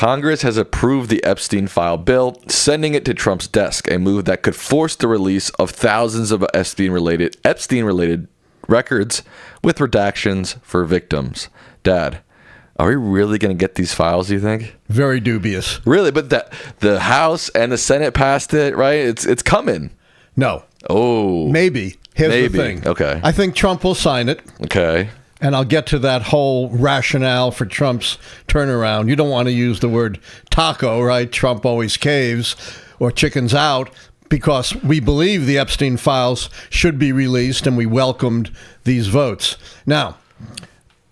Congress has approved the Epstein File bill, sending it to Trump's desk, a move that could force the release of thousands of Epstein-related records with redactions for victims. Dad, are we really going to get these files, do you think? Very dubious. Really? But the House and the Senate passed it, right? It's coming. No. Oh. Maybe. Here's the thing. Okay. I think Trump will sign it. Okay. And I'll get to that whole rationale for Trump's turnaround. You don't want to use the word taco, right? Trump always caves or chickens out, because we believe the Epstein files should be released, and we welcomed these votes. Now,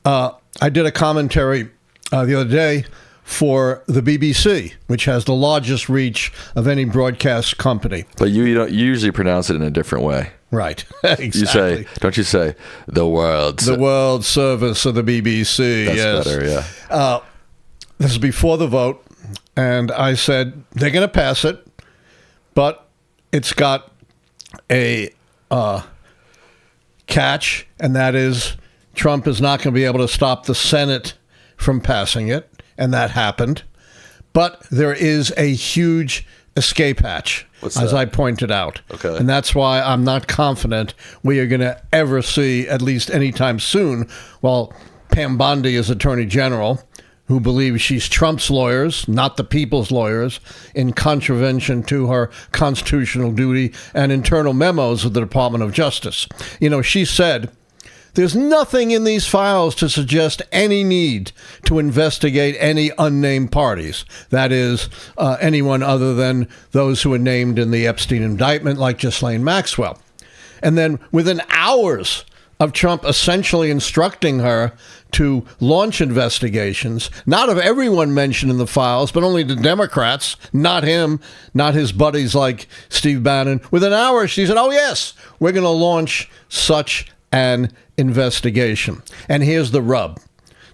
I did a commentary the other day for the BBC, which has the largest reach of any broadcast company. But you usually pronounce it in a different way. Right. Exactly. Don't you say the world service of the BBC? That's yes. better, yeah. This is before the vote, and I said they're going to pass it, but it's got a catch, and that is Trump is not going to be able to stop the Senate from passing it, and that happened. But there is a huge escape hatch, as I pointed out. Okay. And that's why I'm not confident we are going to ever see, at least anytime soon, while Pam Bondi is Attorney General, who believes she's Trump's lawyers, not the people's lawyers, in contravention to her constitutional duty and internal memos of the Department of Justice. You know, she said, there's nothing in these files to suggest any need to investigate any unnamed parties. That is, anyone other than those who are named in the Epstein indictment, like Ghislaine Maxwell. And then within hours of Trump essentially instructing her to launch investigations, not of everyone mentioned in the files, but only the Democrats, not him, not his buddies like Steve Bannon. Within hours, she said, oh, yes, we're going to launch such an investigation. And here's the rub.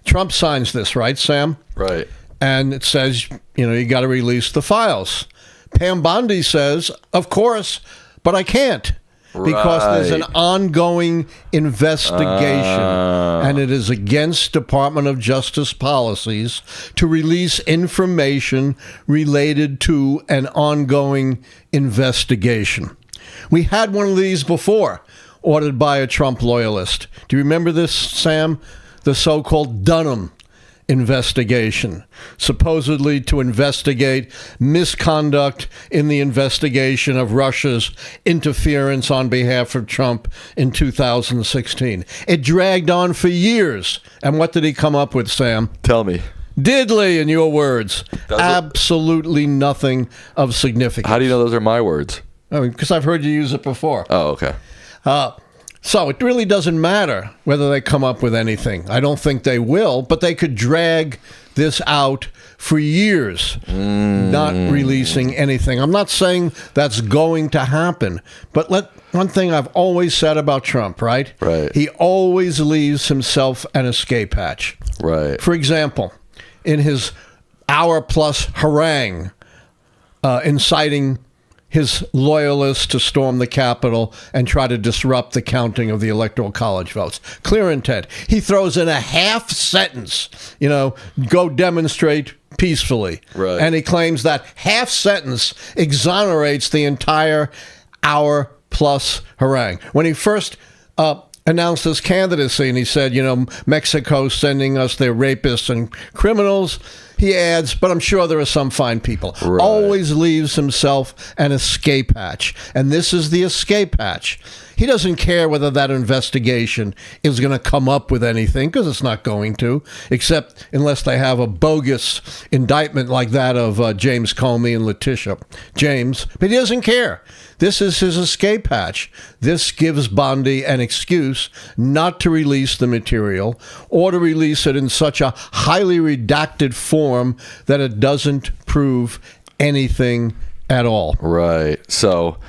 Trump signs this, right, Sam? Right. And it says, you got to release the files. Pam Bondi says, of course, but I can't. Because there's an ongoing investigation, and it is against Department of Justice policies to release information related to an ongoing investigation. We had one of these before, ordered by a Trump loyalist. Do you remember this, Sam? The so-called Dunham investigation, supposedly to investigate misconduct in the investigation of Russia's interference on behalf of Trump in 2016. It dragged on for years. And what did he come up with, Sam? Tell me. Diddly, in your words. Absolutely nothing of significance. How do you know those are my words? I mean, because I've heard you use it before. Oh, okay. So it really doesn't matter whether they come up with anything. I don't think they will, but they could drag this out for years, not releasing anything. I'm not saying that's going to happen, but one thing I've always said about Trump, right? Right. He always leaves himself an escape hatch. Right. For example, in his hour-plus harangue inciting his loyalists to storm the Capitol and try to disrupt the counting of the Electoral College votes. Clear intent. He throws in a half sentence, go demonstrate peacefully. Right. And he claims that half sentence exonerates the entire hour-plus harangue. When he first announced his candidacy and he said, Mexico's sending us their rapists and criminals, he adds, but I'm sure there are some fine people. Right. Always leaves himself an escape hatch. And this is the escape hatch. He doesn't care whether that investigation is going to come up with anything, because it's not going to, except unless they have a bogus indictment like that of James Comey and Letitia James. But he doesn't care. This is his escape hatch. This gives Bondi an excuse not to release the material, or to release it in such a highly redacted form that it doesn't prove anything at all. Right. So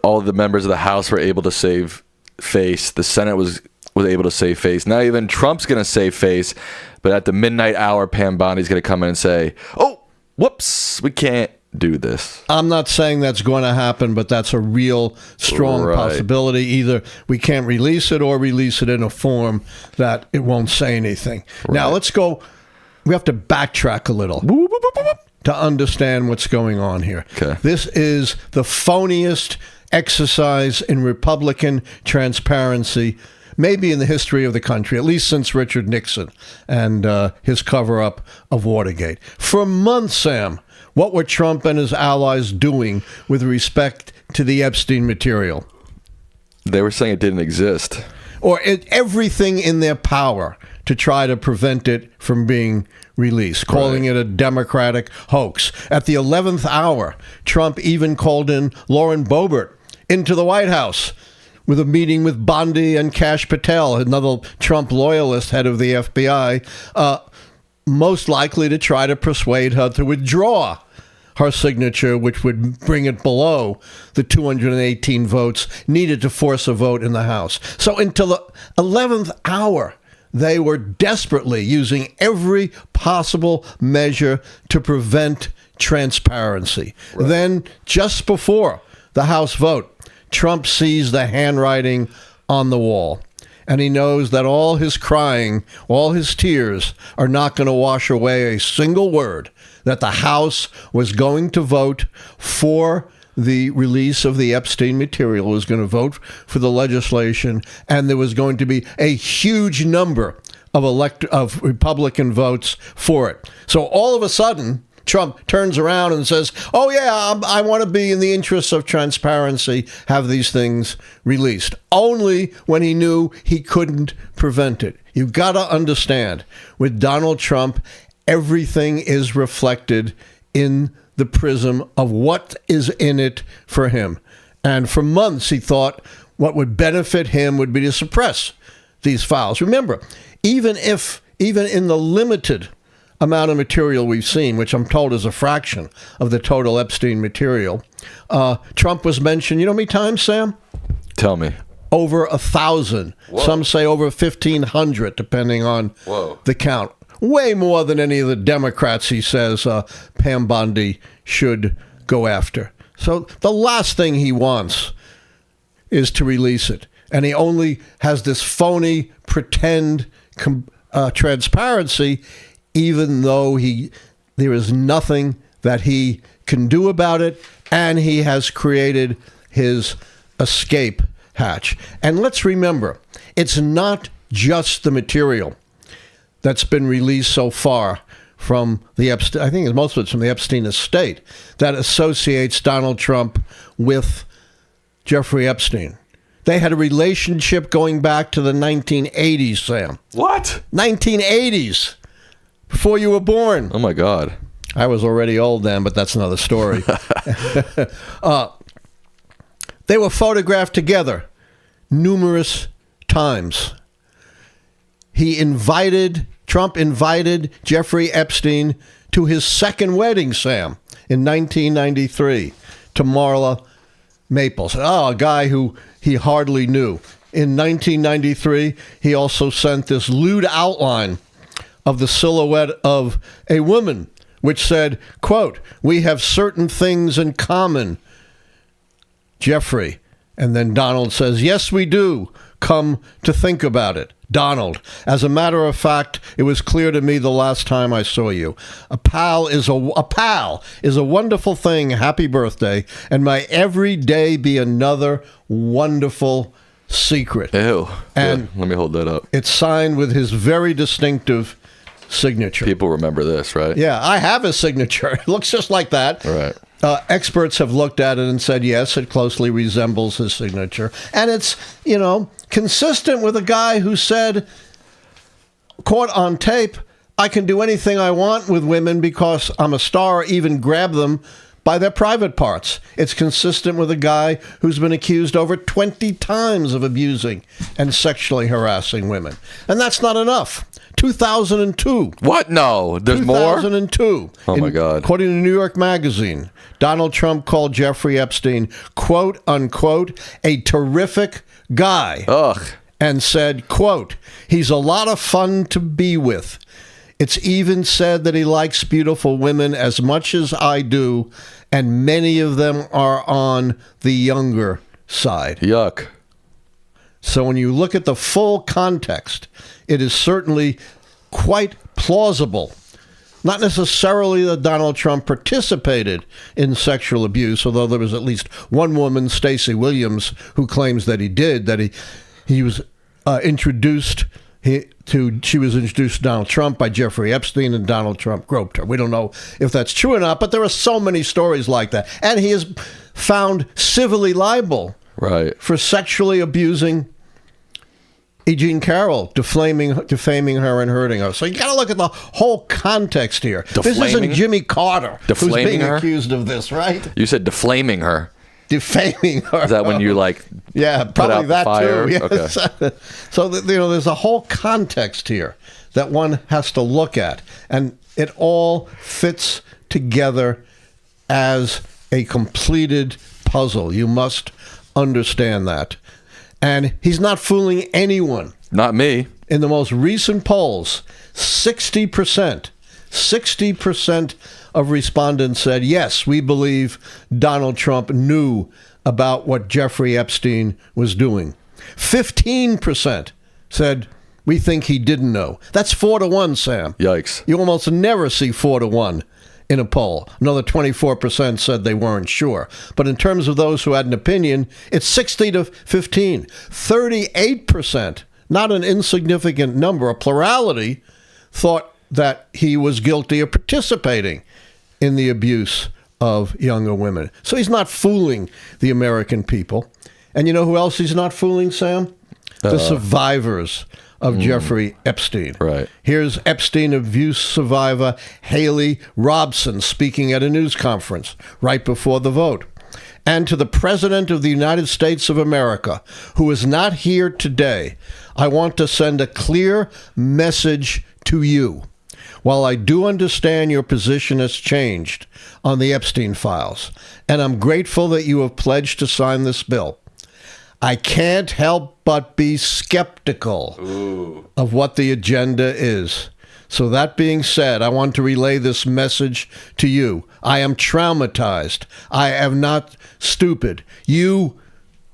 all the members of the House were able to save face. The Senate was able to save face. Now even Trump's going to save face, but at the midnight hour, Pam Bondi's going to come in and say, oh, whoops, we can't do this. I'm not saying that's going to happen, but that's a real strong possibility. Either we can't release it or release it in a form that it won't say anything. Right. Now let's go we have to backtrack a little to understand what's going on here. Okay. This is the phoniest exercise in Republican transparency, maybe in the history of the country, at least since Richard Nixon and his cover-up of Watergate. For months, Sam, what were Trump and his allies doing with respect to the Epstein material? They were saying it didn't exist. Or everything in their power to try to prevent it from being released, calling it a Democratic hoax. At the 11th hour, Trump even called in Lauren Boebert into the White House with a meeting with Bondi and Kash Patel, another Trump loyalist, head of the FBI, most likely to try to persuade her to withdraw her signature, which would bring it below the 218 votes needed to force a vote in the House. So until the 11th hour, they were desperately using every possible measure to prevent transparency. Right. Then, just before the House vote, Trump sees the handwriting on the wall. And he knows that all his crying, all his tears are not going to wash away a single word that the House was going to vote for the release of the Epstein material, was going to vote for the legislation, and there was going to be a huge number of Republican votes for it. So all of a sudden, Trump turns around and says, oh, yeah, I want to be in the interests of transparency, have these things released, only when he knew he couldn't prevent it. You've got to understand, with Donald Trump, everything is reflected in the prism of what is in it for him. And for months, he thought what would benefit him would be to suppress these files. Remember, even in the limited amount of material we've seen, which I'm told is a fraction of the total Epstein material, Trump was mentioned, you know how many times, Sam? Tell me. Over 1,000. Whoa. Some say over 1,500, depending on the count. Way more than any of the Democrats, he says, Pam Bondi should go after. So the last thing he wants is to release it. And he only has this phony pretend transparency, even though there is nothing that he can do about it, and he has created his escape hatch. And let's remember, it's not just the material that's been released so far from the Epstein, I think most of it's from the Epstein estate, that associates Donald Trump with Jeffrey Epstein. They had a relationship going back to the 1980s, Sam. What? 1980s. Before you were born. Oh, my God. I was already old then, but that's another story. They were photographed together numerous times. Trump invited Jeffrey Epstein to his second wedding, Sam, in 1993, to Marla Maples. A guy who he hardly knew. In 1993, he also sent this lewd outline of the silhouette of a woman, which said, quote, "We have certain things in common, Jeffrey." And then Donald says, "Yes, we do. Come to think about it. Donald, as a matter of fact, it was clear to me the last time I saw you. A pal is a wonderful thing. Happy birthday. And may every day be another wonderful secret." Ew. And yeah, let me hold that up. It's signed with his very distinctive signature. People remember this, right? Yeah, I have his signature. It looks just like that. Right. Experts have looked at it and said, yes, it closely resembles his signature. And it's, consistent with a guy who said, caught on tape, "I can do anything I want with women because I'm a star, even grab them by their private parts." It's consistent with a guy who's been accused over 20 times of abusing and sexually harassing women. And that's not enough. 2002. What? No, there's more? 2002. Oh, my God. According to New York Magazine, Donald Trump called Jeffrey Epstein, quote, unquote, "a terrific guy." Ugh. And said, quote, "He's a lot of fun to be with. It's even said that he likes beautiful women as much as I do, and many of them are on the younger side." Yuck. So when you look at the full context, it is certainly quite plausible Not necessarily that Donald Trump participated in sexual abuse, although there was at least one woman, Stacey Williams, who claims that he did, that he was introduced to Donald Trump by Jeffrey Epstein, and Donald Trump groped her. We don't know if that's true or not, but there are so many stories like that. And he is found civilly liable for sexually abusing E. Jean Carroll, defaming her and hurting her. So you got to look at the whole context here. This isn't Jimmy Carter who's being accused of this, right? You said deflaming her. Defaming her. Is that when you probably that fire? Too? Yes. Okay. So there's a whole context here that one has to look at, and it all fits together as a completed puzzle. You must understand that. And he's not fooling anyone. Not me. In the most recent polls, 60% of respondents said, yes, we believe Donald Trump knew about what Jeffrey Epstein was doing. 15% said, we think he didn't know. That's 4-1, Sam. Yikes. You almost never see 4-1 in a poll. Another 24% said they weren't sure. But in terms of those who had an opinion, it's 60-15. 38%, not an insignificant number, a plurality, thought that he was guilty of participating in the abuse of younger women. So he's not fooling the American people. And you know who else he's not fooling, Sam? The survivors of Jeffrey Epstein. Right. Here's Epstein abuse survivor Haley Robson speaking at a news conference right before the vote. And to the President of the United States of America, who is not here today, I want to send a clear message to you. While I do understand your position has changed on the Epstein Files, and I'm grateful that you have pledged to sign this bill, I can't help but be skeptical of what the agenda is. So that being said, I want to relay this message to you. I am traumatized. I am not stupid. You,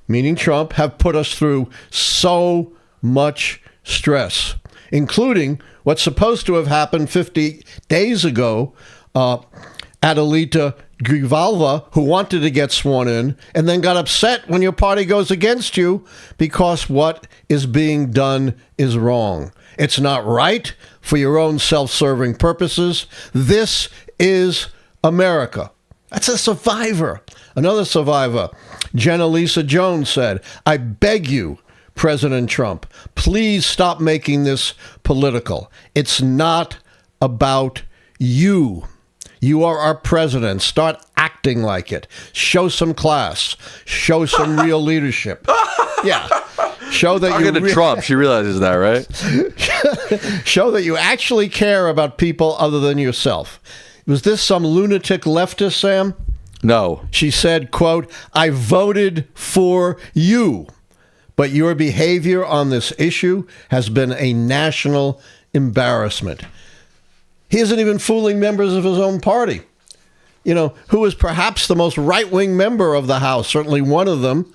meaning Trump, have put us through so much stress, including what's supposed to have happened 50 days ago, Adelita Grivalva, who wanted to get sworn in and then got upset when your party goes against you because what is being done is wrong. It's not right for your own self-serving purposes. This is America. That's a survivor. Another survivor, Jenna Lisa Jones, said, I beg you, President Trump, please stop making this political. It's not about you. You are our president. Start acting like it. Show some class. Show some real leadership. Yeah. Show that Talking to Trump, she realizes that, right? Show that you actually care about people other than yourself. Was this some lunatic leftist, Sam? No. She said, quote, I voted for you, but your behavior on this issue has been a national embarrassment. He isn't even fooling members of his own party, who is perhaps the most right-wing member of the House, certainly one of them,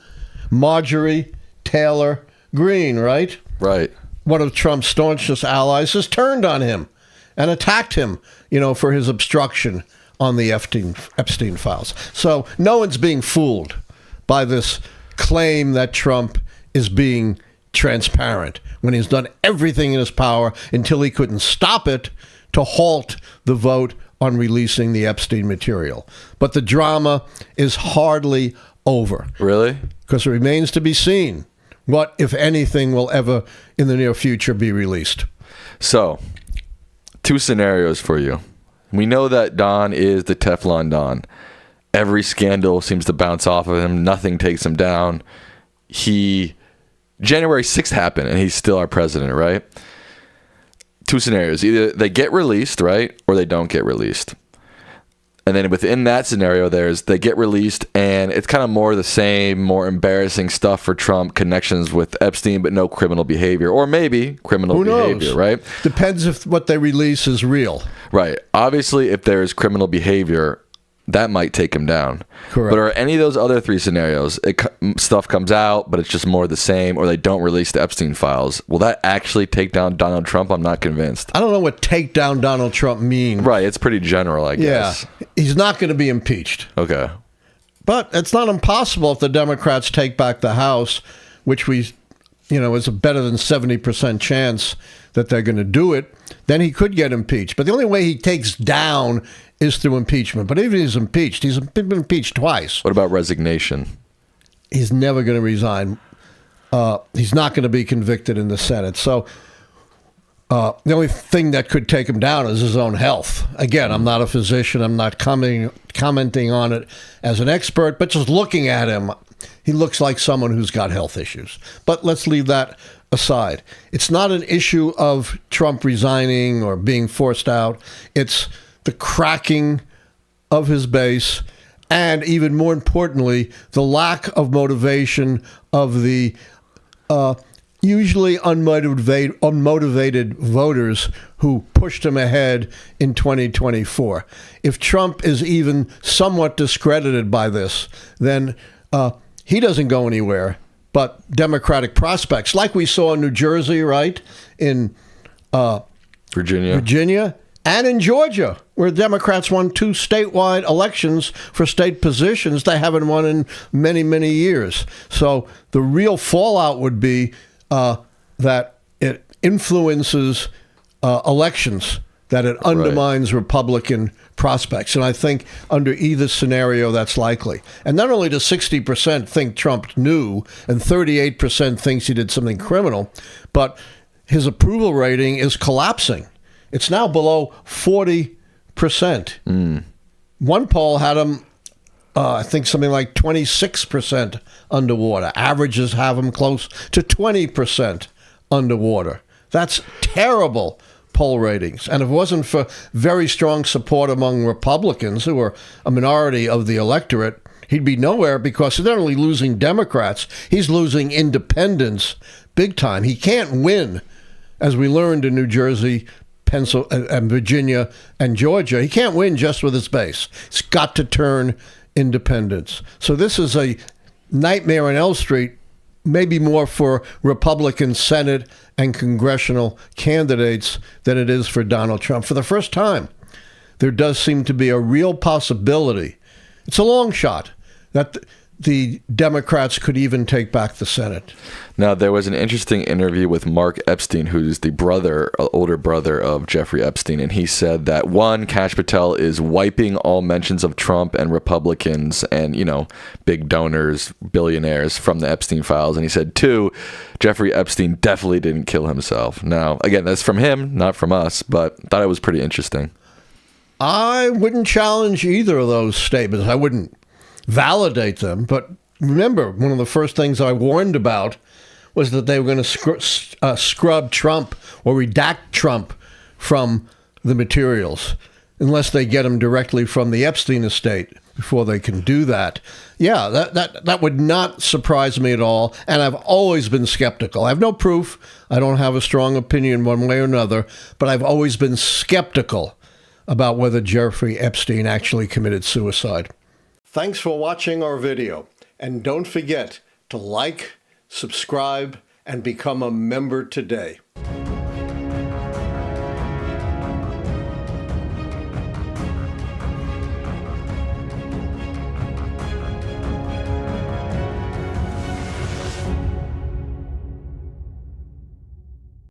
Marjorie Taylor Greene, right? Right. One of Trump's staunchest allies has turned on him and attacked him, for his obstruction on the Epstein Files. So no one's being fooled by this claim that Trump is being transparent when he's done everything in his power until he couldn't stop it to halt the vote on releasing the Epstein material. But the drama is hardly over. Really? Because it remains to be seen what, if anything, will ever in the near future be released. So, two scenarios for you. We know that Don is the Teflon Don. Every scandal seems to bounce off of him. Nothing takes him down. January 6th happened, and he's still our president, right? Two scenarios. Either they get released, right, or they don't get released. And then within that scenario, they get released, and it's kind of more the same, more embarrassing stuff for Trump, connections with Epstein, but no criminal behavior. Or maybe criminal behavior, right? Depends if what they release is real. Right. Obviously, if there's criminal behavior, that might take him down. Correct. But are any of those other three scenarios, stuff comes out, but it's just more the same, or they don't release the Epstein files, will that actually take down Donald Trump? I'm not convinced. I don't know what take down Donald Trump means. Right, it's pretty general, I guess. Yeah, he's not going to be impeached. Okay. But it's not impossible if the Democrats take back the House, which is a better than 70% chance that they're going to do it, then he could get impeached. But the only way he takes down is through impeachment. But even if he's impeached, he's been impeached twice. What about resignation? He's never going to resign. He's not going to be convicted in the Senate. So the only thing that could take him down is his own health. Again, I'm not a physician. I'm not commenting on it as an expert, but just looking at him, he looks like someone who's got health issues. But let's leave that aside. It's not an issue of Trump resigning or being forced out. It's the cracking of his base, and even more importantly, the lack of motivation of the usually unmotivated voters who pushed him ahead in 2024. If Trump is even somewhat discredited by this, then he doesn't go anywhere. But Democratic prospects, like we saw in New Jersey, right, in Virginia, and in Georgia, where Democrats won 2 statewide elections for state positions they haven't won in many, many years. So the real fallout would be that it influences elections, that it undermines Republican prospects. And I think under either scenario, that's likely. And not only does 60% think Trump knew and 38% thinks he did something criminal, but his approval rating is collapsing. It's now below 40%. One poll had him, I think, something like 26% underwater. Averages have him close to 20% underwater. That's terrible poll ratings. And if it wasn't for very strong support among Republicans, who are a minority of the electorate, he'd be nowhere, because he's not only losing Democrats, he's losing independents big time. He can't win, as we learned in New Jersey, Pennsylvania, and Virginia, and Georgia. He can't win just with his base. He's got to turn independents. So this is a nightmare on Elm Street, maybe more for Republican Senate and congressional candidates than it is for Donald Trump. For the first time, there does seem to be a real possibility, it's a long shot, that the Democrats could even take back the Senate. Now, there was an interesting interview with Mark Epstein, who's the older brother of Jeffrey Epstein, and he said that, one, Kash Patel is wiping all mentions of Trump and Republicans and, big donors, billionaires from the Epstein files. And he said, two, Jeffrey Epstein definitely didn't kill himself. Now, again, that's from him, not from us, but thought it was pretty interesting. I wouldn't challenge either of those statements. I wouldn't validate them. But remember, one of the first things I warned about was that they were going to scrub Trump or redact Trump from the materials, unless they get him directly from the Epstein estate before they can do that. Yeah, that would not surprise me at all. And I've always been skeptical. I have no proof. I don't have a strong opinion one way or another, but I've always been skeptical about whether Jeffrey Epstein actually committed suicide. Thanks for watching our video. And don't forget to like, subscribe, and become a member today.